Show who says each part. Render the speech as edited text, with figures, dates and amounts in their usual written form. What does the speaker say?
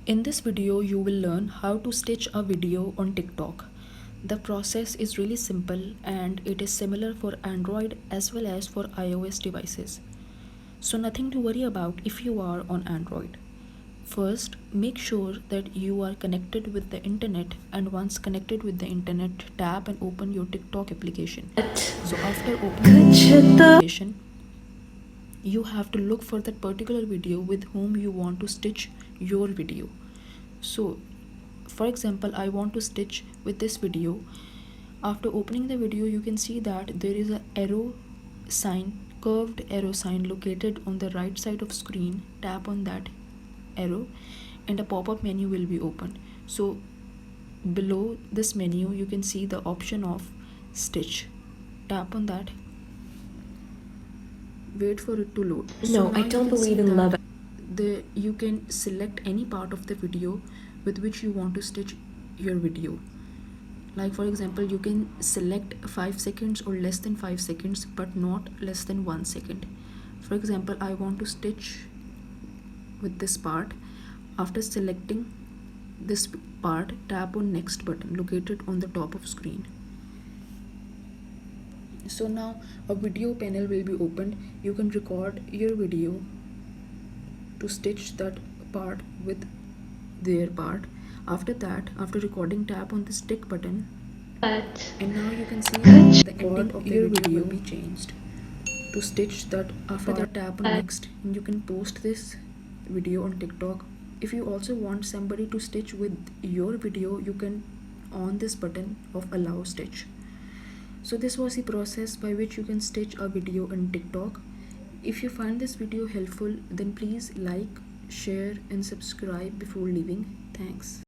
Speaker 1: In this video, you will learn how to stitch a video on TikTok. The process is really simple and it is similar for Android as well as for iOS devices. So nothing to worry about if you are on Android. First, make sure that you are connected with the internet, and once connected with the internet, tap and open your TikTok application. So after opening the application, you have to look for that particular video with whom you want to stitch your video. So for example, I want to stitch with this video. After opening the video, you can see that there is a arrow sign, curved arrow sign located on the right side of screen. Tap on that arrow and a pop-up menu will be opened. So below this menu you can see the option of stitch. Tap on that, wait for it to load.
Speaker 2: No, I don't believe in love.
Speaker 1: You can select any part of the video with which you want to stitch your video. Like for example, you can select 5 seconds or less than 5 seconds, but not less than 1 second. For example, I want to stitch with this part. After selecting this part, tap on next button located on the top of screen. So now a video panel will be opened. You can record your video to stitch that part with their part. After that, after recording, tap on this tick button and now you can see that the ending of your video will be changed to stitch that. After that, tap on next and you can post this video on TikTok. If you also want somebody to stitch with your video, you can on this button of allow stitch. So this was the process by which you can stitch a video on TikTok. If you find this video helpful, then please like, share and subscribe before leaving. Thanks.